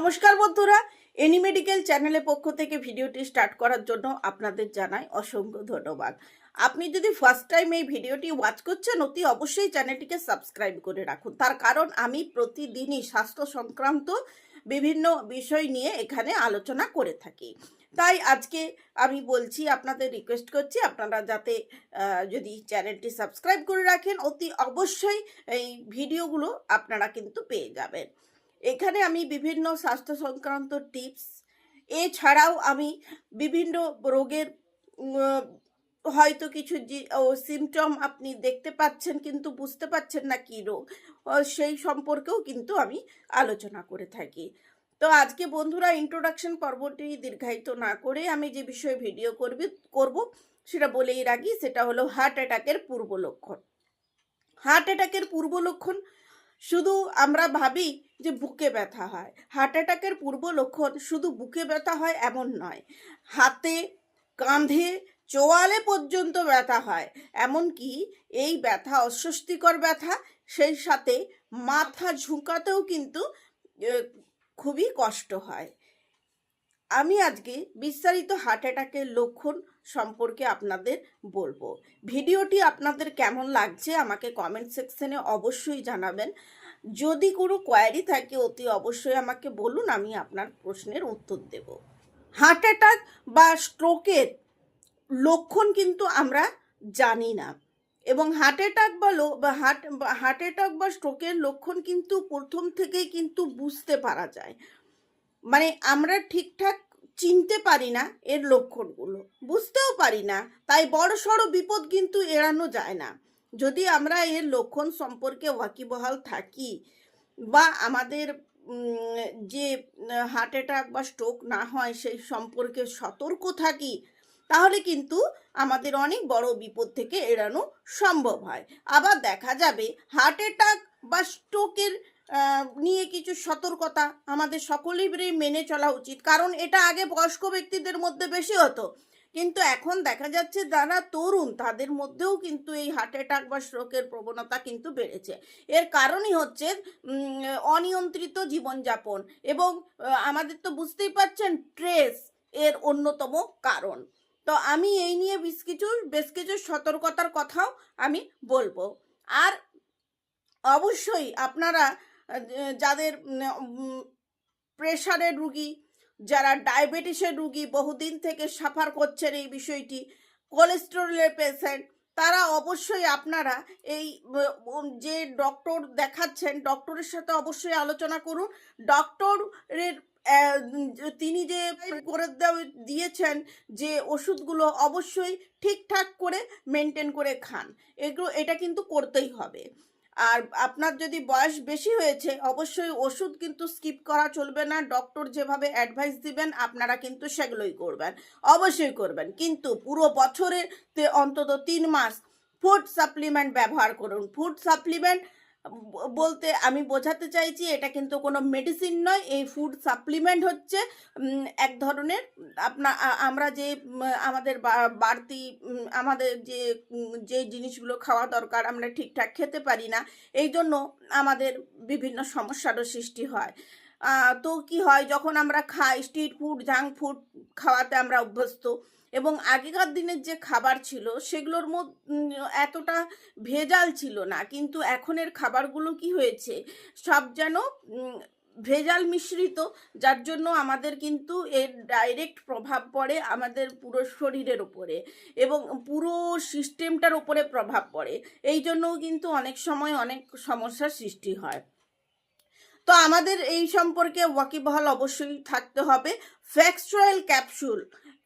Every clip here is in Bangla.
নমস্কার বন্ধুরা, এনি মেডিকেল চ্যানেলের পক্ষ থেকে ভিডিওটি স্টার্ট করার জন্য আপনাদের জানাই অসংখ্য ধন্যবাদ। আপনি যদি ফার্স্ট টাইম এই ভিডিওটি ওয়াচ করছেন, অতি অবশ্যই চ্যানেলটিকে সাবস্ক্রাইব করে রাখুন। তার কারণ আমি প্রতিদিনই স্বাস্থ্য সংক্রান্ত বিভিন্ন বিষয় নিয়ে এখানে আলোচনা করে থাকি। তাই আজকে আমি বলছি, আপনাদের রিকোয়েস্ট করছি আপনারা যাতে যদি চ্যানেলটি সাবস্ক্রাইব করে রাখেন, অতি অবশ্যই এই ভিডিওগুলো আপনারা কিন্তু পেয়ে যাবেন। এখানে আমি বিভিন্ন স্বাস্থ্য সংক্রান্ত টিপস, এছাড়াও আমি বিভিন্ন রোগের হয়তো কিছু সিমটম আপনি দেখতে পাচ্ছেন কিন্তু বুঝতে পাচ্ছেন না কী রোগ, সেই সম্পর্কেও কিন্তু আমি আলোচনা করে থাকি। তো আজকে বন্ধুরা, ইন্ট্রোডাকশন পর্বটি দীর্ঘায়িত না করে আমি যে বিষয়ে ভিডিও করব সেটা বলেই রাখি, সেটা হলো হার্ট অ্যাটাকের পূর্ব লক্ষণ। হার্ট অ্যাটাকের পূর্ব লক্ষণ শুধু আমরা ভাবি যে বুকে ব্যথা হয়। হার্ট অ্যাটাকের পূর্ব লক্ষণ শুধু বুকে ব্যথা হয় এমন নয়, হাতে, কাঁধে, চোয়ালে পর্যন্ত ব্যথা হয়। এমনকি এই ব্যথা অস্বস্তিকর ব্যথা, সেই সাথে মাথা ঝুঁকাতেও কিন্তু খুবই কষ্ট হয়। আমি আজকে বিস্তারিত হার্ট অ্যাটাকের লক্ষণ সম্পর্কে আপনাদের বলবো। ভিডিওটি আপনাদের কেমন লাগছে আমাকে কমেন্ট সেকশনে অবশ্যই জানাবেন। যদি কোনো কোয়ারি থাকে অতি অবশ্যই আমাকে বলুন, আমি আপনার প্রশ্নের উত্তর দেব। হার্ট অ্যাটাক বা স্ট্রোকের লক্ষণ কিন্তু আমরা জানি না, এবং হার্ট অ্যাটাক হার্ট অ্যাটাক বা স্ট্রোকের লক্ষণ কিন্তু প্রথম থেকেই কিন্তু বুঝতে পারা যায়। মানে আমরা ঠিকঠাক চিনতে পারি না এর লক্ষণগুলো, বুঝতেও পারি না, তাই বড় সড়ো বিপদ কিন্তু এড়ানো যায় না। যদি আমরা এর লক্ষণ সম্পর্কে ওয়াকিবহাল থাকি বা আমাদের যে হার্ট অ্যাটাক বা স্ট্রোক না হয় সেই সম্পর্কে সতর্ক থাকি, তাহলে কিন্তু আমাদের অনেক বড় বিপদ থেকে এড়ানো সম্ভব হয়। আবার দেখা যাবে হার্ট অ্যাটাক বা স্ট্রোকের নিয়ে কিছু সতর্কতা আমাদের সকলেরই মেনে চলা উচিত, কারণ এটা আগে বয়স্ক ব্যক্তিদের মধ্যে বেশি হতো, কিন্তু এখন দেখা যাচ্ছে যারা তরুণ তাদের মধ্যেও কিন্তু এই হার্ট অ্যাটাক বা স্ট্রোকের প্রবণতা কিন্তু বেড়েছে। এর কারণই হচ্ছে অনিয়ন্ত্রিত জীবনযাপন, এবং আমাদের তো বুঝতেই পারছেন স্ট্রেস এর অন্যতম কারণ। তো আমি এই নিয়ে বেশ কিছু সতর্কতার কথাও আমি বলবো। আর অবশ্যই আপনারা যাদের প্রেশারের রুগী, যারা ডায়াবেটিসের রুগী, বহুদিন থেকে সাফার করছেন এই বিষয়টি, কোলেস্টেরলের পেশেন্ট, তারা অবশ্যই আপনারা এই যে ডক্টর দেখাচ্ছেন ডক্টরের সাথে অবশ্যই আলোচনা করুন। ডক্টরের তিনি যে করে দিয়েছেন যে ওষুধগুলো অবশ্যই ঠিকঠাক করে মেনটেন করে খান, এটা কিন্তু করতেই হবে। আর আপনার যদি বয়স বেশি হয়েছে অবশ্যই ওষুধ কিন্তু স্কিপ করা চলবে না। ডক্টর যেভাবে অ্যাডভাইস দিবেন আপনারা কিন্তু সেগুলোই করবেন, অবশ্যই করবেন। কিন্তু পুরো বছরে অন্তত 3 মাস ফুড সাপ্লিমেন্ট ব্যবহার করুন। ফুড সাপ্লিমেন্ট বলতে আমি বোঝাতে চাইছি, এটা কিন্তু কোনো মেডিসিন নয়। এই ফুড সাপ্লিমেন্ট হচ্ছে এক ধরনের আমরা যে আমাদের বাড়তি আমাদের যে জিনিসগুলো খাওয়া দরকার আমরা ঠিকঠাক খেতে পারি না, এই জন্য আমাদের বিভিন্ন সমস্যারও সৃষ্টি হয়। তো কি হয়, যখন আমরা খাই স্ট্রিট ফুড, জাঙ্ক ফুড খাওয়াতে আমরা অভ্যস্ত, এবং আগেকার দিনের যে খাবার ছিল সেগুলোর এতটা ভেজাল ছিল না, কিন্তু এখনের খাবারগুলো কি হয়েছে, সব যেন ভেজাল মিশ্রিত, যার জন্য আমাদের কিন্তু এর ডাইরেক্ট প্রভাব পড়ে আমাদের পুরো শরীরের উপরে এবং পুরো সিস্টেমটার উপরে প্রভাব পড়ে। এই জন্যও কিন্তু অনেক সময় অনেক সমস্যার সৃষ্টি হয়। তো আমাদের এই সম্পর্কে ওয়াকিবহাল অবশ্যই থাকতে হবে। ফ্যাক্সোয়েল ক্যাপসুল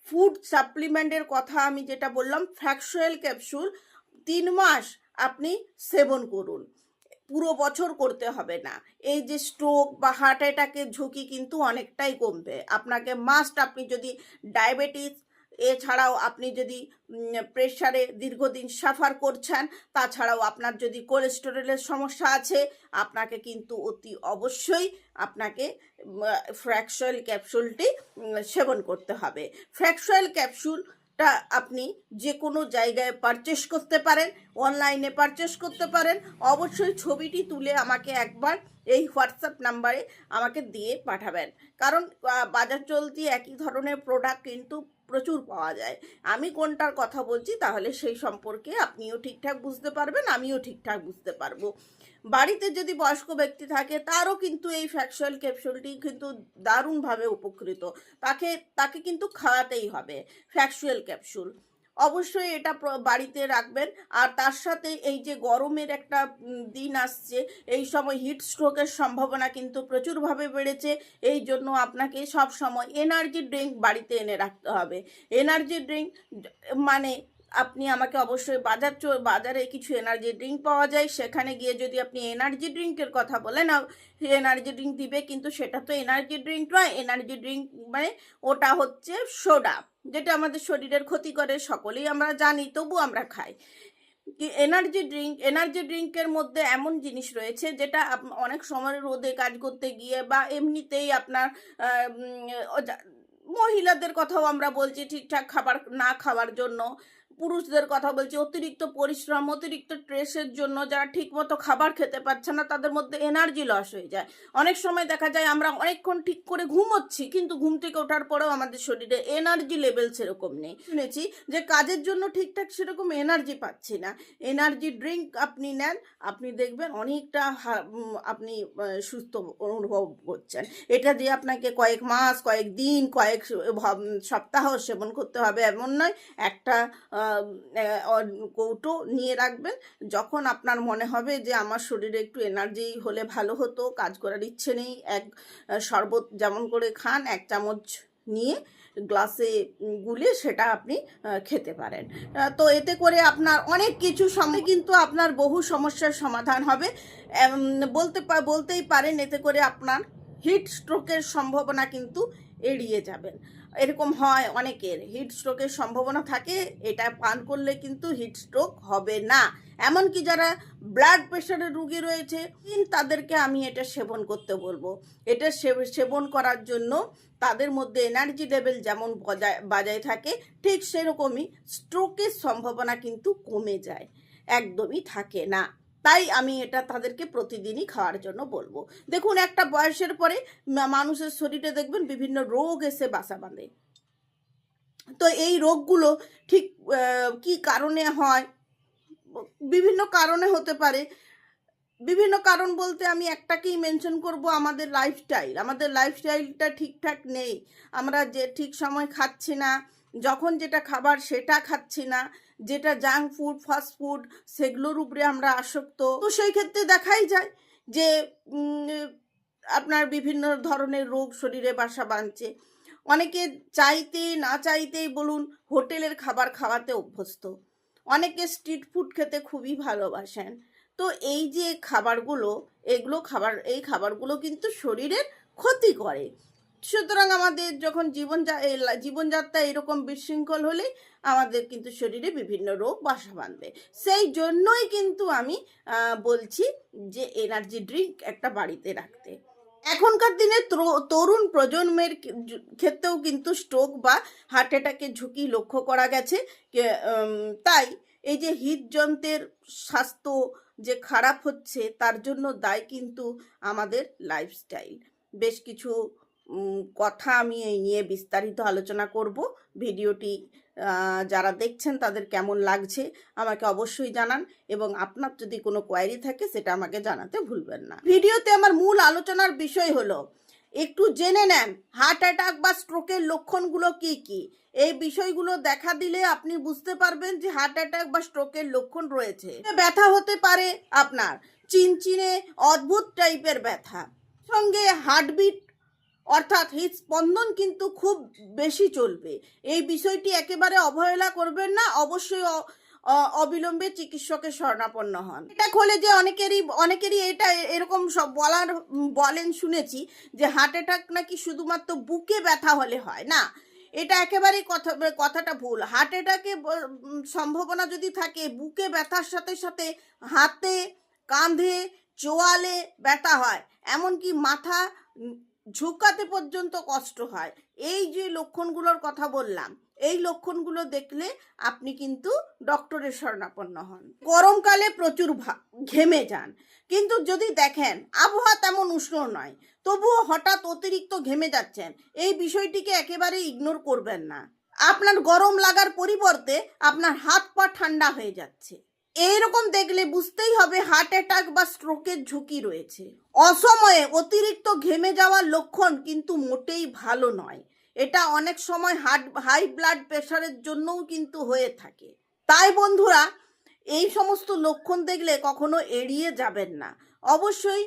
ফুড সাপ্লিমেন্টের কথা আমি যেটা বললাম, ফ্যাক্সোয়েল ক্যাপসুল 3 মাস আপনি সেবন করুন, পুরো বছর করতে হবে না। এই যে স্ট্রোক বা হার্ট অ্যাটাকের ঝুঁকি কিন্তু অনেকটাই কমবে। আপনাকে মাস্ট, আপনি যদি ডায়াবেটিস, এছাড়াও আপনি যদি প্রেশারে দীর্ঘদিন সাফার করছেন, তাছাড়াও আপনার যদি কোলেস্টেরলের সমস্যা আছে, আপনাকে কিন্তু অতি অবশ্যই আপনাকে ফ্র্যাক্সোয়েল ক্যাপসুলটি সেবন করতে হবে। ফ্র্যাক্সোয়েল ক্যাপসুলটা আপনি যে কোনো জায়গায় পারচেস করতে পারেন, অনলাইনে পারচেস করতে পারেন। অবশ্যই ছবিটি তুলে আমাকে একবার এই হোয়াটসঅ্যাপ নাম্বারে আমাকে দিয়ে পাঠাবেন। কারণ বাজার চলতি একই ধরনের প্রোডাক্ট কিন্তু প্রচুর পাওয়া যায়। আমি কোনটার কথা বলছি তাহলে সেই সম্পর্কে আপনিও ঠিকঠাক বুঝতে পারবেন, আমিও ঠিকঠাক বুঝতে পারবো। বাড়িতে যদি বয়স্ক ব্যক্তি থাকে তারও কিন্তু এই ফ্যাকচুয়াল ক্যাপসুলটি কিন্তু দারুণভাবে উপকৃত। তাকে তাকে কিন্তু খাওয়াতেই হবে ফ্যাকচুয়াল ক্যাপসুল। অবশ্যই এটা বাড়িতে রাখবেন। আর তার সাথে এই যে গরমের একটা দিন আসছে, এই সময় হিট স্ট্রোকের সম্ভাবনা কিন্তু প্রচুরভাবে বেড়েছে। এই জন্য আপনাকে সব সময় এনার্জি ড্রিঙ্ক বাড়িতে এনে রাখতে হবে। এনার্জি ড্রিঙ্ক মানে আপনি আমাকে অবশ্যই বাজারে কিছু এনার্জি ড্রিঙ্ক পাওয়া যায়, সেখানে গিয়ে যদি আপনি এনার্জি ড্রিঙ্কের কথা বলেন, এনার্জি ড্রিঙ্ক দিবে, কিন্তু সেটা তো এনার্জি ড্রিঙ্ক নয়। এনার্জি ড্রিঙ্ক মানে ওটা হচ্ছে সোডা, যেটা আমাদের শরীরের ক্ষতি করে, সকলেই আমরা জানি, তবু আমরা খাই। এনার্জি ড্রিঙ্কের মধ্যে এমন জিনিস রয়েছে যেটা অনেক সময় রোদে কাজ করতে গিয়ে বা এমনিতেই আপনার মহিলাদের কথাও আমরা বলছি ঠিকঠাক খাবার না খাওয়ার জন্য, পুরুষদের কথা বলছি অতিরিক্ত পরিশ্রম, অতিরিক্ত স্ট্রেসের জন্য যারা ঠিকমতো খাবার খেতে পারছে না, তাদের মধ্যে এনার্জি লস হয়ে যায়। অনেক সময় দেখা যায় আমরা অনেকক্ষণ ঠিক করে ঘুমোচ্ছি, কিন্তু ঘুম থেকে ওঠার পরেও আমাদের শরীরে এনার্জি লেভেল সেরকম নেই। শুনেছি যে কাজের জন্য ঠিকঠাক সেরকম এনার্জি পাচ্ছি না। এনার্জি ড্রিঙ্ক আপনি নেন, আপনি দেখবেন অনেকটা আপনি সুস্থ অনুভব করছেন। এটা দিয়ে আপনাকে কয়েক মাস, কয়েক দিন, কয়েক সপ্তাহ সেবন করতে হবে এমন নয়। একটা কৌটো নিয়ে রাখবেন। যখন আপনার মনে হবে যে আমার শরীরে একটু এনার্জি হলে ভালো হতো, কাজ করার ইচ্ছে নেই, এক শরবত যেমন করে খান, 1 চামচ নিয়ে গ্লাসে গুলে সেটা আপনি খেতে পারেন। তো এতে করে আপনার অনেক কিছু সময় কিন্তু আপনার বহু সমস্যার সমাধান হবে। বলতেই পারেন এতে করে আপনার হিট স্ট্রোকের সম্ভাবনা কিন্তু এড়িয়ে যাবেন। এরকম হয়, অনেকের হিট স্ট্রোকের সম্ভাবনা থাকে, এটা পান করলে কিন্তু হিট স্ট্রোক হবে না। এমনকি যারা ব্লাড প্রেশারের রোগী রয়েছে তাদেরকে আমি এটা সেবন করতে বলবো। এটা সেবন করার জন্য তাদের মধ্যে এনার্জি লেভেল যেমন বজায় থাকে, ঠিক সেরকমই স্ট্রোকের সম্ভাবনা কিন্তু কমে যায়, একদমই থাকে না। তাই আমি এটা তাদেরকে প্রতিদিনই খাওয়ার জন্য বলবো। দেখুন, একটা বয়সের পরে মানুষের শরীরে দেখবেন বিভিন্ন রোগ এসে বাসা বাঁধে। তো এই রোগগুলো ঠিক কি কারণে হয়, বিভিন্ন কারণে হতে পারে। বিভিন্ন কারণ বলতে আমি একটাকেই মেনশন করব, আমাদের লাইফস্টাইলটা ঠিকঠাক নেই। আমরা যে ঠিক সময় খাচ্ছি না, যখন যেটা খাবার সেটা খাচ্ছি না, যেটা জাঙ্ক ফুড, ফাস্ট ফুড, সেগুলোর উপরে আমরা আসক্ত। তো সেই ক্ষেত্রে দেখাই যায় যে আপনার বিভিন্ন ধরনের রোগ শরীরে বাসা বাঁধছে। অনেকে চাইতে না চাইতেই বলুন হোটেলের খাবার খাওয়াতে অভ্যস্ত, অনেকে স্ট্রিট ফুড খেতে খুবই ভালোবাসেন। তো এই যে খাবারগুলো, এই খাবারগুলো কিন্তু শরীরের ক্ষতি করে। সুতরাং আমাদের যখন জীবনযাত্রা এরকম বিশৃঙ্খল হলে আমাদের কিন্তু শরীরে বিভিন্ন রোগ বাসা বাঁধবে। সেই জন্যই কিন্তু আমি বলছি যে এনার্জি ড্রিঙ্ক একটা বাড়িতে রাখতে। এখনকার দিনে তরুণ প্রজন্মের ক্ষেত্রেও কিন্তু স্ট্রোক বা হার্ট অ্যাটাকের ঝুঁকি লক্ষ্য করা গেছে। তাই এই যে হৃদযন্ত্রের স্বাস্থ্য যে খারাপ হচ্ছে, তার জন্য দায় কিন্তু আমাদের লাইফস্টাইল। বেশ কিছু কথা আমি এই নিয়ে বিস্তারিত আলোচনা করব। ভিডিওটি যারা দেখছেন তাদের কেমন লাগছে আমাকে অবশ্যই জানান, এবং আপনার যদি কোনো কোয়ারি থাকে সেটা আমাকে জানাতে ভুলবেন না। ভিডিওতে আমার মূল আলোচনার বিষয় হলো একটু জেনে নেন হার্ট অ্যাটাক বা স্ট্রোকের লক্ষণগুলো কি কি। এই বিষয়গুলো দেখা দিলে আপনি বুঝতে পারবেন যে হার্ট অ্যাটাক বা স্ট্রোকের লক্ষণ রয়েছে। ব্যথা হতে পারে আপনার চিনচিনে অদ্ভুত টাইপের ব্যথা, সঙ্গে হার্টবিট অর্থাৎ হৃদস্পন্দন কিন্তু খুব বেশি চলবে। এই বিষয়টি একেবারে অবহেলা করবেন না, অবশ্যই অবিলম্বে চিকিৎসকের শরণাপন্ন হন। এটা হলে যে অনেকেরই এটা এরকম সব বলেন শুনেছি যে হার্ট অ্যাটাক নাকি শুধুমাত্র বুকে ব্যথা হলে হয় না। এটা একেবারেই কথাটা ভুল। হার্ট অ্যাটাকে সম্ভাবনা যদি থাকে, বুকে ব্যথার সাথে সাথে হাতে, কাঁধে, চোয়ালে ব্যথা হয়, এমনকি মাথা ঝুঁকাতে পর্যন্ত কষ্ট হয়। এই যে লক্ষণগুলোর কথা বললাম, এই লক্ষণগুলো দেখলে আপনি কিন্তু ডক্টরের শরণাপন্ন হন। গরমকালে প্রচুর ঘেমে যান, কিন্তু যদি দেখেন আবহাওয়া তেমন উষ্ণ নয়, তবুও হঠাৎ অতিরিক্ত ঘেমে যাচ্ছেন, এই বিষয়টিকে একেবারে ইগনোর করবেন না। আপনার গরম লাগার পরিবর্তে আপনার হাত পা ঠান্ডা হয়ে যাচ্ছে, এইরকম দেখলে বুঝতেই হবে হার্ট অ্যাটাক বা স্ট্রোকের ঝুঁকি রয়েছে। অসময়ে অতিরিক্ত ঘেমে যাওয়ার লক্ষণ কিন্তু মোটেই ভালো নয়। এটা অনেক সময় হাই ব্লাড প্রেশারের জন্যও কিন্তু হয়ে থাকে। তাই বন্ধুরা, এই সমস্ত লক্ষণ দেখলে কখনো এড়িয়ে যাবেন না, অবশ্যই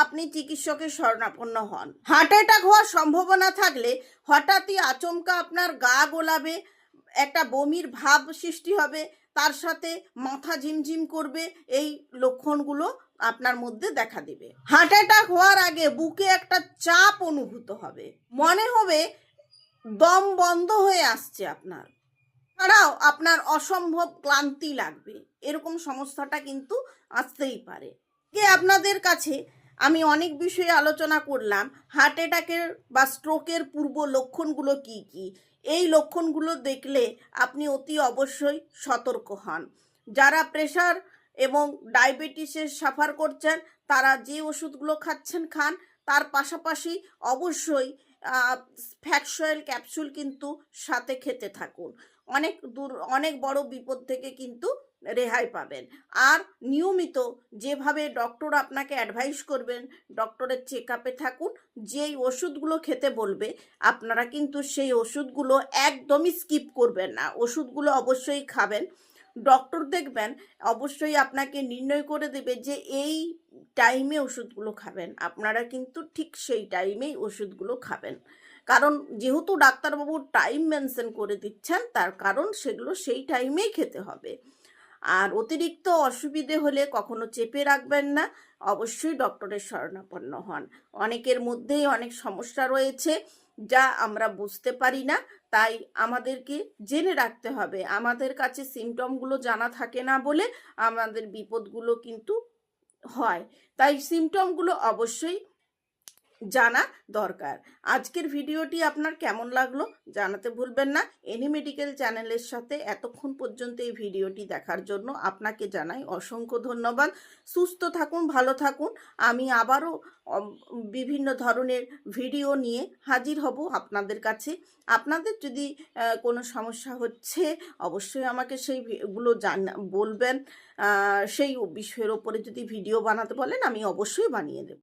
আপনি চিকিৎসকের শরণাপন্ন হন। হার্ট অ্যাটাক হওয়ার সম্ভাবনা থাকলে হঠাৎই আচমকা আপনার গা গোলাবে, একটা বমির ভাব সৃষ্টি হবে, তার সাথে মাথা ঝিমঝিম করবে, এই লক্ষণগুলো আপনার মধ্যে দেখা দিবে। হার্ট অ্যাটাক হওয়ার আগে বুকে একটা চাপ অনুভূত হবে, মনে হবে দম বন্ধ হয়ে আসছে আপনার, ছাড়াও আপনার অসম্ভব ক্লান্তি লাগবে, এরকম সমস্যাটা কিন্তু আসতেই পারে। আপনাদের কাছে আমি অনেক বিষয়ে আলোচনা করলাম। হার্ট অ্যাটাকের বা স্ট্রোকের পূর্ব লক্ষণগুলো কি কি, এই লক্ষণগুলো দেখলে আপনি অতি অবশ্যই সতর্ক হন। যারা প্রেশার এবং ডায়াবেটিসের সাফার করছেন তারা যে ওষুধগুলো খাচ্ছেন খান, তার পাশাপাশি অবশ্যই ফ্যাক্স অয়েল ক্যাপসুল কিন্তু সাথে খেতে থাকুন। অনেক বড় বিপদ থেকে কিন্তু রেহাই পাবেন। আর নিয়মিত যেভাবে ডক্টর আপনাকে অ্যাডভাইস করবেন, ডক্টরের চেক আপে থাকুন। যেই ওষুধগুলো খেতে বলবে আপনারা কিন্তু সেই ওষুধগুলো একদমই স্কিপ করবেন না, ওষুধগুলো অবশ্যই খাবেন। ডক্টর দেখবেন অবশ্যই আপনাকে নির্ণয় করে দেবে যে এই টাইমে ওষুধগুলো খাবেন, আপনারা কিন্তু ঠিক সেই টাইমেই ওষুধগুলো খাবেন। কারণ যেহেতু ডাক্তারবাবু টাইম মেনশন করে দিচ্ছেন, তার কারণ সেগুলো সেই টাইমেই খেতে হবে। আর অতিরিক্ত অসুবিধে হলে কখনো চেপে রাখবেন না, অবশ্যই ডক্টরের শরণাপন্ন হন। অনেকের মধ্যেই অনেক সমস্যা রয়েছে যা আমরা বুঝতে পারি না, তাই আমাদেরকে জেনে রাখতে হবে। আমাদের কাছে সিমটমগুলো জানা থাকে না বলে আমাদের বিপদগুলো কিন্তু হয়, তাই সিমটমগুলো অবশ্যই জানা দরকার। আজকের ভিডিওটি আপনার কেমন লাগলো জানাতে ভুলবেন না। এনি মেডিকেল চ্যানেলের সাথে এতক্ষণ পর্যন্ত এই ভিডিওটি দেখার জন্য আপনাকে জানাই অসংখ্য ধন্যবাদ। সুস্থ থাকুন, ভালো থাকুন। আমি আবারও বিভিন্ন ধরনের ভিডিও নিয়ে হাজির হব আপনাদের কাছে। আপনাদের যদি কোনো সমস্যা হচ্ছে অবশ্যই আমাকে সেইগুলো বলবেন। সেই বিষয়ের ওপরে যদি ভিডিও বানাতে বলেন আমি অবশ্যই বানিয়ে দেব।